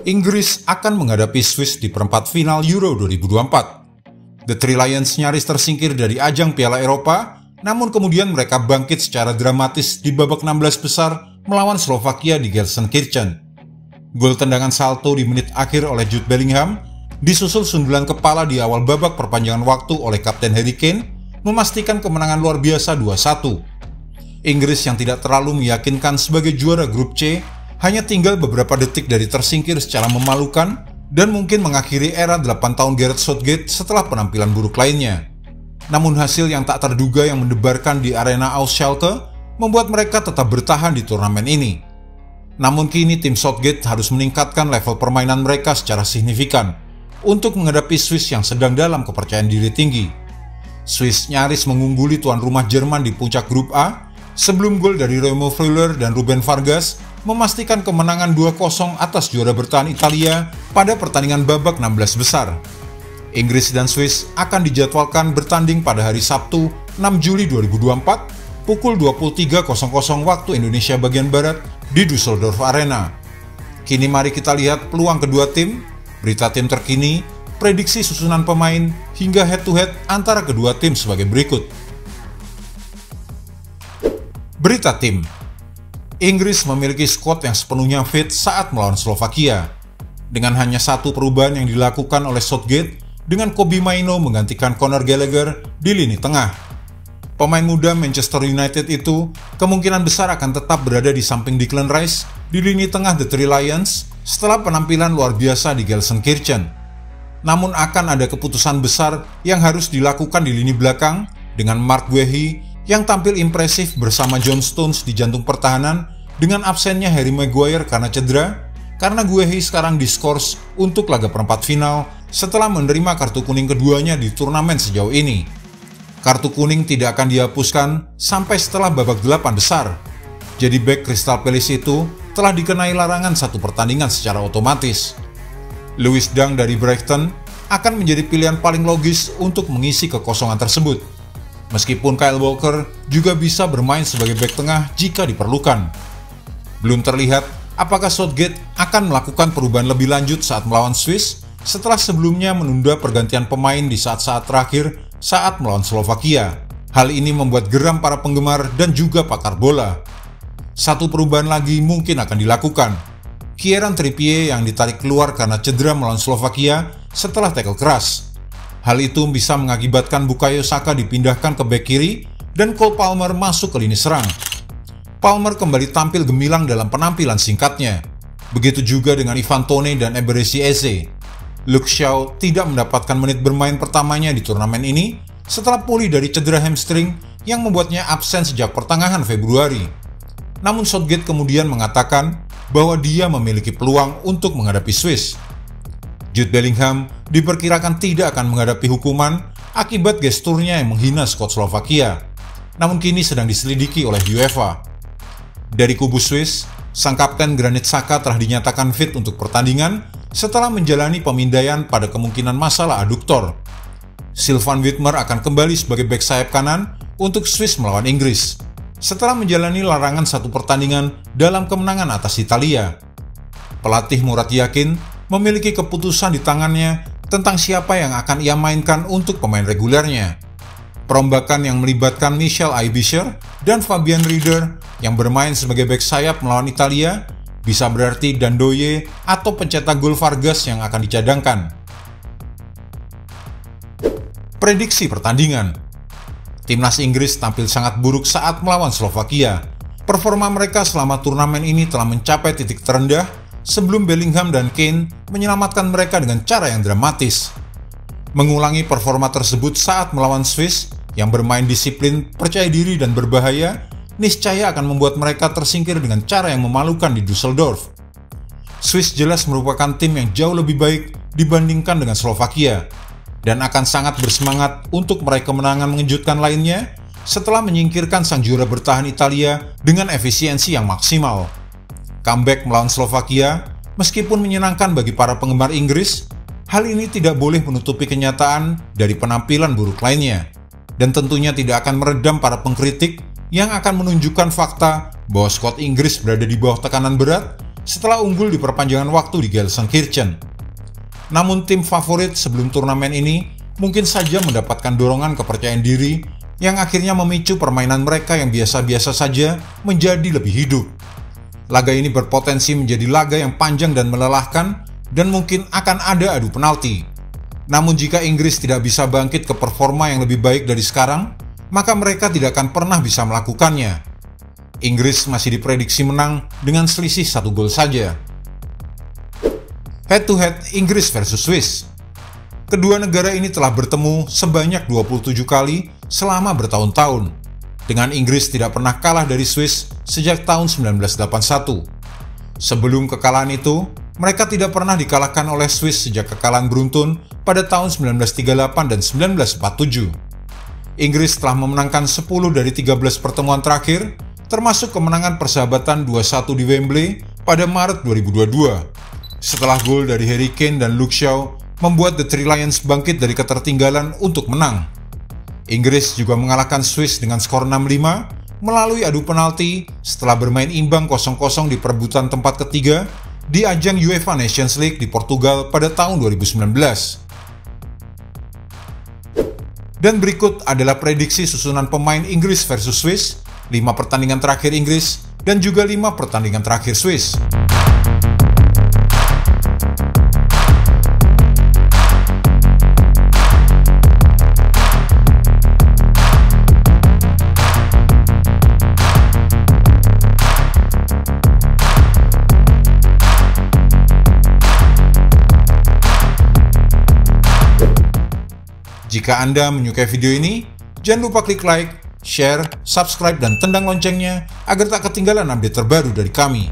Inggris akan menghadapi Swiss di perempat final Euro 2024. The Three Lions nyaris tersingkir dari ajang Piala Eropa, namun kemudian mereka bangkit secara dramatis di babak 16 besar melawan Slovakia di Gelsenkirchen. Gol tendangan salto di menit akhir oleh Jude Bellingham, disusul sundulan kepala di awal babak perpanjangan waktu oleh Kapten Harry Kane, memastikan kemenangan luar biasa 2-1. Inggris yang tidak terlalu meyakinkan sebagai juara grup C, hanya tinggal beberapa detik dari tersingkir secara memalukan dan mungkin mengakhiri era 8 tahun Gareth Southgate setelah penampilan buruk lainnya. Namun hasil yang tak terduga yang mendebarkan di arena Aus Schalke membuat mereka tetap bertahan di turnamen ini. Namun kini tim Southgate harus meningkatkan level permainan mereka secara signifikan untuk menghadapi Swiss yang sedang dalam kepercayaan diri tinggi. Swiss nyaris mengungguli tuan rumah Jerman di puncak grup A sebelum gol dari Remo Freuler dan Ruben Vargas memastikan kemenangan 2-0 atas juara bertahan Italia pada pertandingan babak 16 besar. Inggris dan Swiss akan dijadwalkan bertanding pada hari Sabtu 6 Juli 2024 pukul 23.00 waktu Indonesia bagian Barat di Düsseldorf Arena. Kini mari kita lihat peluang kedua tim, berita tim terkini, prediksi susunan pemain, hingga head-to-head antara kedua tim sebagai berikut. Berita tim. Inggris memiliki skuad yang sepenuhnya fit saat melawan Slovakia. Dengan hanya satu perubahan yang dilakukan oleh Southgate dengan Kobbie Mainoo menggantikan Conor Gallagher di lini tengah. Pemain muda Manchester United itu kemungkinan besar akan tetap berada di samping Declan Rice di lini tengah The Three Lions setelah penampilan luar biasa di Gelsenkirchen. Namun akan ada keputusan besar yang harus dilakukan di lini belakang dengan Mark Guehi yang tampil impresif bersama John Stones di jantung pertahanan dengan absennya Harry Maguire karena cedera, karena Guehi sekarang diskors untuk laga perempat final setelah menerima kartu kuning keduanya di turnamen sejauh ini. Kartu kuning tidak akan dihapuskan sampai setelah babak 8 besar. Jadi bek Crystal Palace itu telah dikenai larangan satu pertandingan secara otomatis. Lewis Dunk dari Brighton akan menjadi pilihan paling logis untuk mengisi kekosongan tersebut. Meskipun Kyle Walker juga bisa bermain sebagai bek tengah jika diperlukan. Belum terlihat apakah Southgate akan melakukan perubahan lebih lanjut saat melawan Swiss setelah sebelumnya menunda pergantian pemain di saat-saat terakhir saat melawan Slovakia. Hal ini membuat geram para penggemar dan juga pakar bola. Satu perubahan lagi mungkin akan dilakukan. Kieran Trippier yang ditarik keluar karena cedera melawan Slovakia setelah tackle keras. Hal itu bisa mengakibatkan Bukayo Saka dipindahkan ke bek kiri dan Cole Palmer masuk ke lini serang. Palmer kembali tampil gemilang dalam penampilan singkatnya. Begitu juga dengan Ivan Toney dan Eberechi Eze. Luke Shaw tidak mendapatkan menit bermain pertamanya di turnamen ini setelah pulih dari cedera hamstring yang membuatnya absen sejak pertengahan Februari. Namun Southgate kemudian mengatakan bahwa dia memiliki peluang untuk menghadapi Swiss. Jude Bellingham diperkirakan tidak akan menghadapi hukuman akibat gesturnya yang menghina skuad Slovakia, namun kini sedang diselidiki oleh UEFA. Dari kubu Swiss, sang kapten Granit Xhaka telah dinyatakan fit untuk pertandingan setelah menjalani pemindaian pada kemungkinan masalah aduktor. Sylvain Widmer akan kembali sebagai bek sayap kanan untuk Swiss melawan Inggris, setelah menjalani larangan satu pertandingan dalam kemenangan atas Italia. Pelatih Murat yakin memiliki keputusan di tangannya tentang siapa yang akan ia mainkan untuk pemain regulernya. Perombakan yang melibatkan Michel Aebischer dan Fabian Rieder yang bermain sebagai bek sayap melawan Italia bisa berarti Dandoye atau pencetak gol Vargas yang akan dicadangkan. Prediksi pertandingan. Timnas Inggris tampil sangat buruk saat melawan Slovakia. Performa mereka selama turnamen ini telah mencapai titik terendah sebelum Bellingham dan Kane menyelamatkan mereka dengan cara yang dramatis. Mengulangi performa tersebut saat melawan Swiss yang bermain disiplin, percaya diri dan berbahaya, niscaya akan membuat mereka tersingkir dengan cara yang memalukan di Düsseldorf. Swiss jelas merupakan tim yang jauh lebih baik dibandingkan dengan Slovakia dan akan sangat bersemangat untuk meraih kemenangan mengejutkan lainnya setelah menyingkirkan sang juara bertahan Italia dengan efisiensi yang maksimal. Comeback melawan Slovakia, meskipun menyenangkan bagi para penggemar Inggris, hal ini tidak boleh menutupi kenyataan dari penampilan buruk lainnya, dan tentunya tidak akan meredam para pengkritik yang akan menunjukkan fakta bahwa skuad Inggris berada di bawah tekanan berat setelah unggul di perpanjangan waktu di Gelsenkirchen. Namun tim favorit sebelum turnamen ini mungkin saja mendapatkan dorongan kepercayaan diri yang akhirnya memicu permainan mereka yang biasa-biasa saja menjadi lebih hidup. Laga ini berpotensi menjadi laga yang panjang dan melelahkan dan mungkin akan ada adu penalti. Namun jika Inggris tidak bisa bangkit ke performa yang lebih baik dari sekarang, maka mereka tidak akan pernah bisa melakukannya. Inggris masih diprediksi menang dengan selisih 1 gol saja. Head to head Inggris versus Swiss. Kedua negara ini telah bertemu sebanyak 27 kali selama bertahun-tahun, dengan Inggris tidak pernah kalah dari Swiss sejak tahun 1981. Sebelum kekalahan itu, mereka tidak pernah dikalahkan oleh Swiss sejak kekalahan beruntun pada tahun 1938 dan 1947. Inggris telah memenangkan 10 dari 13 pertemuan terakhir, termasuk kemenangan persahabatan 2-1 di Wembley pada Maret 2022. Setelah gol dari Harry Kane dan Luke Shaw membuat The Three Lions bangkit dari ketertinggalan untuk menang. Inggris juga mengalahkan Swiss dengan skor 6-5 melalui adu penalti setelah bermain imbang 0-0 di perebutan tempat ketiga di ajang UEFA Nations League di Portugal pada tahun 2019. Dan berikut adalah prediksi susunan pemain Inggris versus Swiss, 5 pertandingan terakhir Inggris, dan juga 5 pertandingan terakhir Swiss. Jika Anda menyukai video ini, jangan lupa klik like, share, subscribe, dan tendang loncengnya agar tak ketinggalan update terbaru dari kami.